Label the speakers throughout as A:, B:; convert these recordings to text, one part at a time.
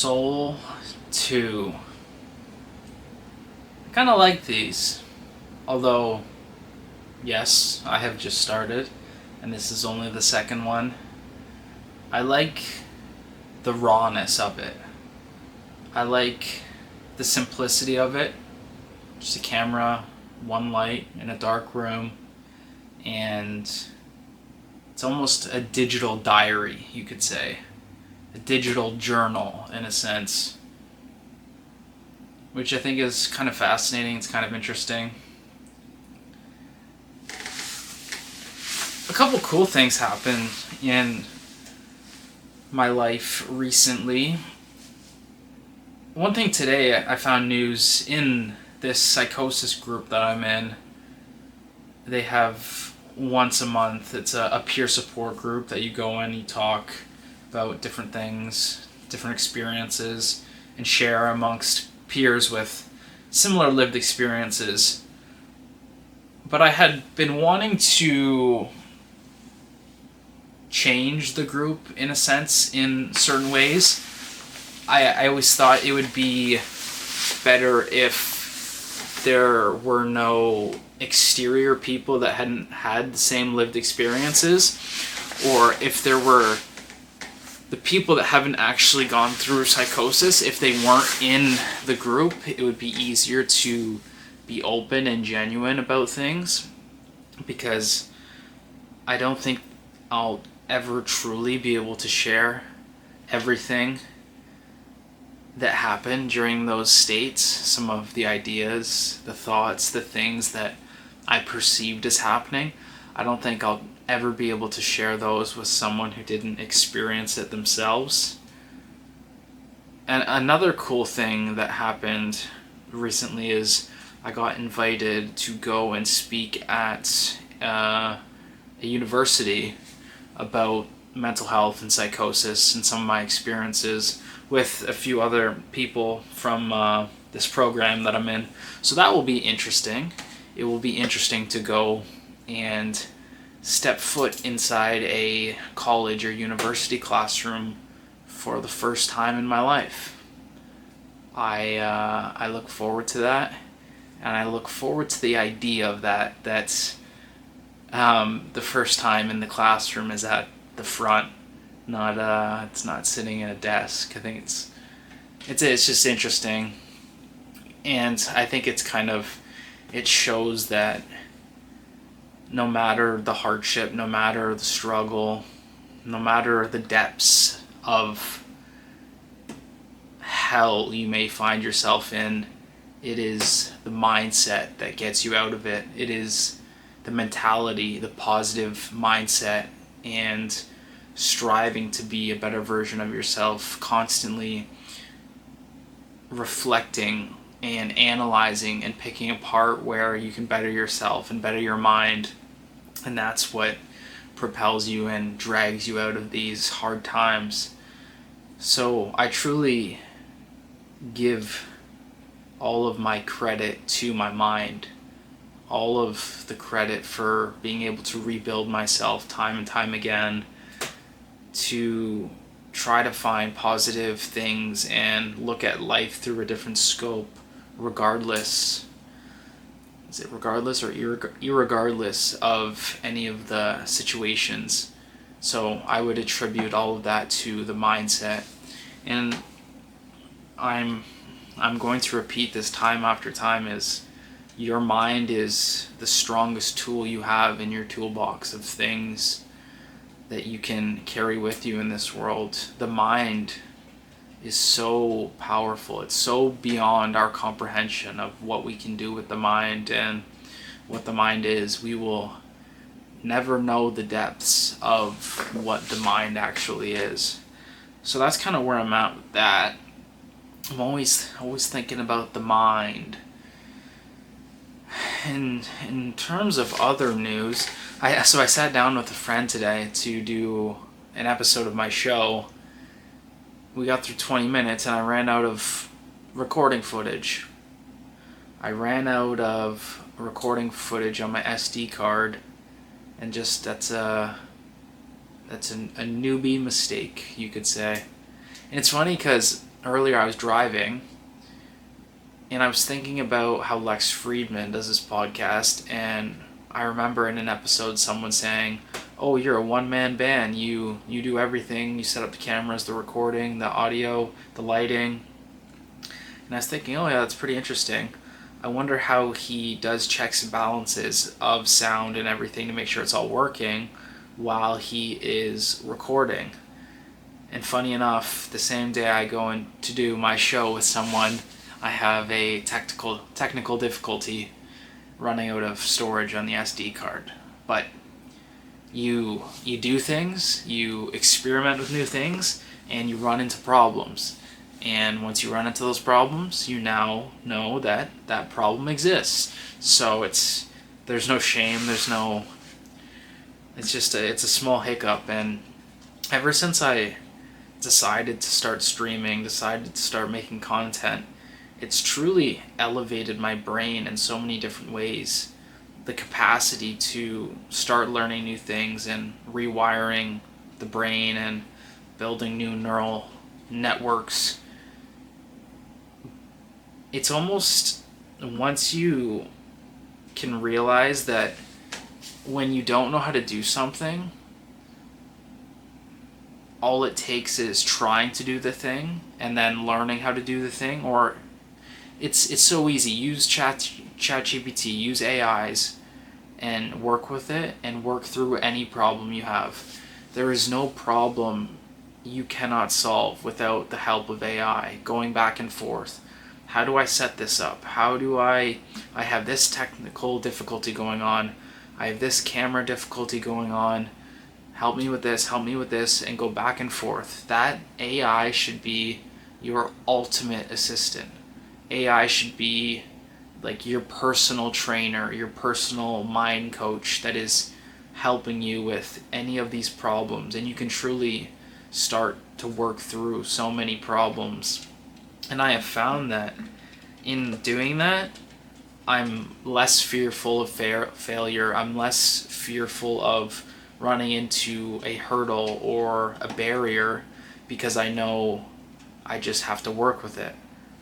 A: Soul 2. I kind of like these. Although, yes, I have just started, and this is only the second one. I like the rawness of it. I like the simplicity of it. Just a camera, one light in a dark room, and it's almost a digital diary, you could say. A digital journal, in a sense. Which I think is kind of fascinating, it's kind of interesting. A couple cool things happened in my life recently. One thing today, I found news in this psychosis group that I'm in. They have once a month, it's a peer support group that you go in, you talk about different things, different experiences, and share amongst peers with similar lived experiences. But I had been wanting to change the group, in a sense, in certain ways. I always thought it would be better if there were no exterior people that hadn't had the same lived experiences, or if there were the people that haven't actually gone through psychosis, if they weren't in the group, it would be easier to be open and genuine about things, because I don't think I'll ever truly be able to share everything that happened during those states, some of the ideas, the thoughts, the things that I perceived as happening. I don't think I'll ever be able to share those with someone who didn't experience it themselves. And another cool thing that happened recently is I got invited to go and speak at a university about mental health and psychosis and some of my experiences with a few other people from this program that I'm in. So that will be interesting. It will be interesting to go and step foot inside a college or university classroom for the first time in my life. I look forward to that, and I look forward to the idea of that. That's the first time in the classroom is at the front, not it's not sitting at a desk. I think it's just interesting, and I think it shows that no matter the hardship, no matter the struggle, no matter the depths of hell you may find yourself in, it is the mindset that gets you out of it. It is the mentality, the positive mindset, and striving to be a better version of yourself, constantly reflecting and analyzing and picking apart where you can better yourself and better your mind. And that's what propels you and drags you out of these hard times. So I truly give all of my credit to my mind, all of the credit for being able to rebuild myself time and time again, to try to find positive things and look at life through a different scope, regardless. Is it regardless or irregardless of any of the situations? So I would attribute all of that to the mindset. And I'm going to repeat this time after time, is your mind is the strongest tool you have in your toolbox of things that you can carry with you in this world. The mind is so powerful. It's so beyond our comprehension of what we can do with the mind and what the mind is. We will never know the depths of what the mind actually is. So that's kind of where I'm at with that. I'm always thinking about the mind. And in terms of other news, I sat down with a friend today to do an episode of my show. We got through 20 minutes and I ran out of recording footage. I ran out of recording footage on my SD card, and just that's a newbie mistake, you could say. And it's funny because earlier I was driving and I was thinking about how Lex Friedman does this podcast, and I remember in an episode someone saying, "Oh, you're a one-man band. You do everything. You set up the cameras, the recording, the audio, the lighting." And I was thinking, "Oh yeah, that's pretty interesting. I wonder how he does checks and balances of sound and everything to make sure it's all working while he is recording." And funny enough, the same day I go in to do my show with someone, I have a technical difficulty running out of storage on the SD card. But you do things, you experiment with new things, and you run into problems. And once you run into those problems, you now know that that problem exists. So there's no shame, it's a small hiccup. And ever since I decided to start streaming, decided to start making content, it's truly elevated my brain in so many different ways. The capacity to start learning new things and rewiring the brain and building new neural networks. It's almost, once you can realize that when you don't know how to do something, all it takes is trying to do the thing and then learning how to do the thing. Or it's so easy. Use ChatGPT, use AIs, and work with it and work through any problem you have. There is no problem you cannot solve without the help of AI. Going back and forth. How do I set this up? How do I have this technical difficulty going on. I have this camera difficulty going on. Help me with this, and go back and forth. That AI should be your ultimate assistant. AI should be like your personal trainer, your personal mind coach that is helping you with any of these problems, and you can truly start to work through so many problems. And I have found that in doing that, I'm less fearful of failure. I'm less fearful of running into a hurdle or a barrier, because I know I just have to work with it.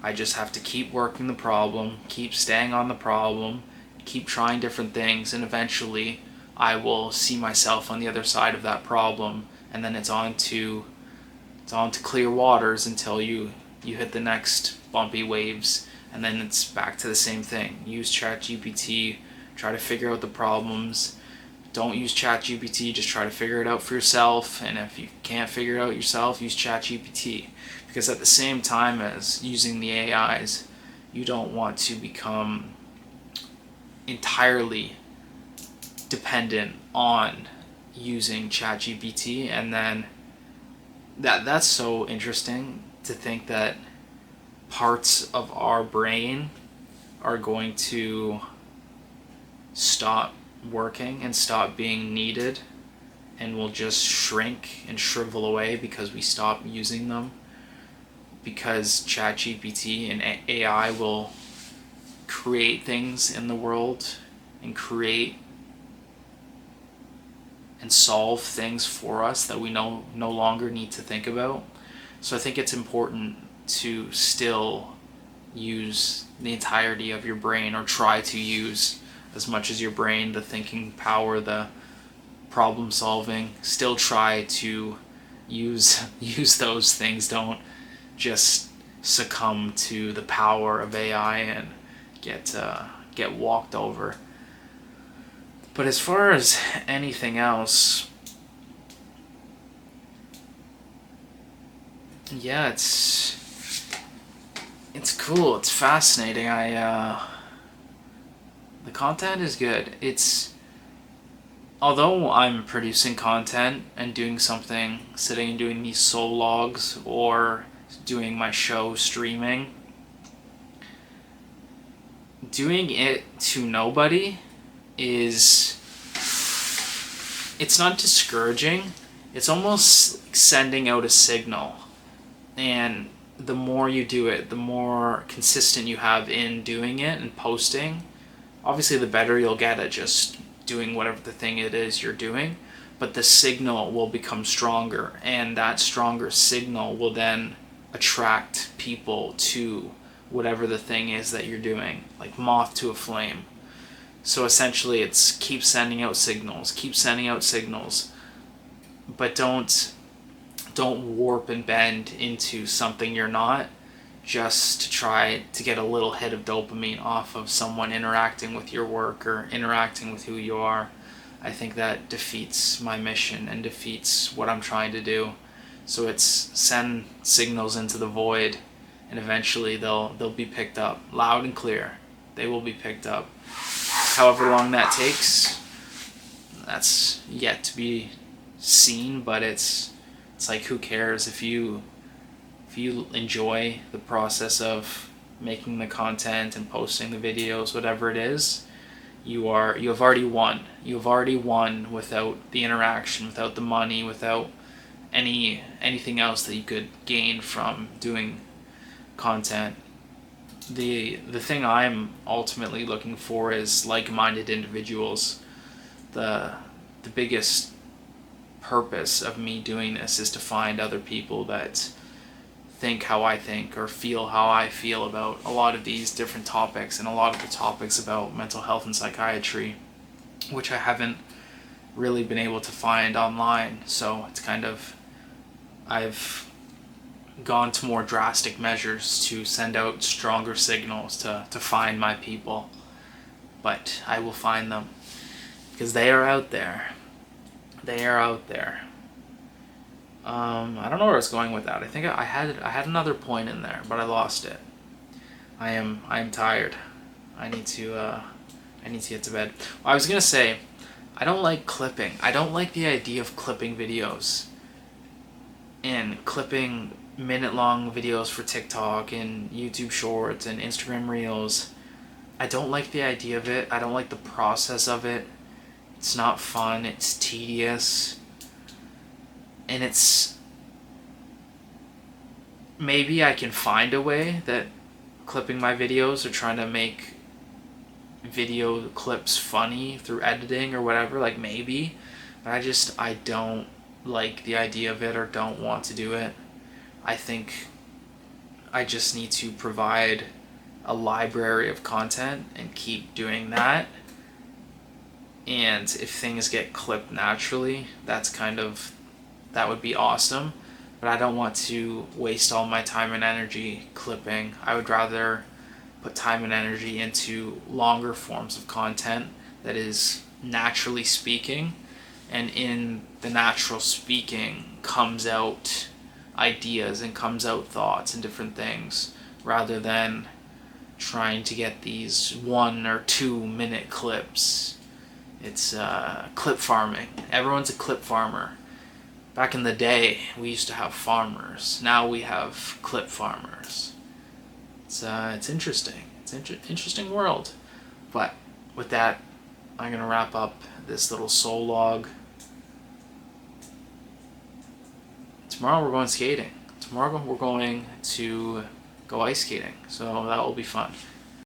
A: I just have to keep working the problem, keep staying on the problem, keep trying different things, and eventually I will see myself on the other side of that problem, and then it's on to clear waters until you hit the next bumpy waves, and then it's back to the same thing. Use ChatGPT, try to figure out the problems. Don't use ChatGPT, just try to figure it out for yourself. And if you can't figure it out yourself, use ChatGPT. Because at the same time as using the AIs, you don't want to become entirely dependent on using ChatGPT. And then that's so interesting to think that parts of our brain are going to stop working and stop being needed, and will just shrink and shrivel away because we stop using them, because ChatGPT and AI will create things in the world and create and solve things for us that we no longer need to think about. So I think it's important to still use the entirety of your brain, or try to use as much as your brain, the thinking power, the problem solving. Still try to use those things. Don't just succumb to the power of AI and get walked over. But as far as anything else, yeah, it's cool. It's fascinating. The content is good. Although I'm producing content and doing something, sitting and doing these soul logs or doing my show streaming, doing it to nobody it's not discouraging. It's almost like sending out a signal. And the more you do it, the more consistent you have in doing it and posting, obviously the better you'll get at just doing whatever the thing it is you're doing, but the signal will become stronger, and that stronger signal will then attract people to whatever the thing is that you're doing, like moth to a flame. So essentially it's keep sending out signals, but don't warp and bend into something you're not, just to try to get a little hit of dopamine off of someone interacting with your work or interacting with who you are. I think that defeats my mission and defeats what I'm trying to do. So it's send signals into the void, and eventually they'll be picked up loud and clear. They will be picked up. However long that takes, that's yet to be seen, but it's like, who cares if you enjoy the process of making the content and posting the videos, whatever it is, you have already won. You have already won without the interaction, without the money, without anything else that you could gain from doing content. The thing I'm ultimately looking for is like-minded individuals. The biggest purpose of me doing this is to find other people that think how I think or feel how I feel about a lot of these different topics, and a lot of the topics about mental health and psychiatry, which I haven't really been able to find online. So it's kind of, I've gone to more drastic measures to send out stronger signals to find my people. But I will find them, because they are out there. They are out there. I don't know where I was going with that. I think I had another point in there, but I lost it. I am tired. I need to get to bed. Well, I was gonna say, I don't like clipping. I don't like the idea of clipping videos and clipping minute-long videos for TikTok and YouTube Shorts and Instagram Reels. I don't like the idea of it. I don't like the process of it. It's not fun. It's tedious. And it's, maybe I can find a way that clipping my videos or trying to make video clips funny through editing or whatever, like maybe, but I don't like the idea of it or don't want to do it. I think I just need to provide a library of content and keep doing that. And if things get clipped naturally, that would be awesome. But I don't want to waste all my time and energy clipping. I would rather put time and energy into longer forms of content that is naturally speaking, and in the natural speaking comes out ideas and comes out thoughts and different things, rather than trying to get these 1 or 2 minute clips. It's clip farming. Everyone's a clip farmer. Back in the day, we used to have farmers. Now we have clip farmers. It's interesting. It's an interesting world. But with that, I'm going to wrap up this little soul log. Tomorrow we're going skating. Tomorrow we're going to go ice skating. So that will be fun.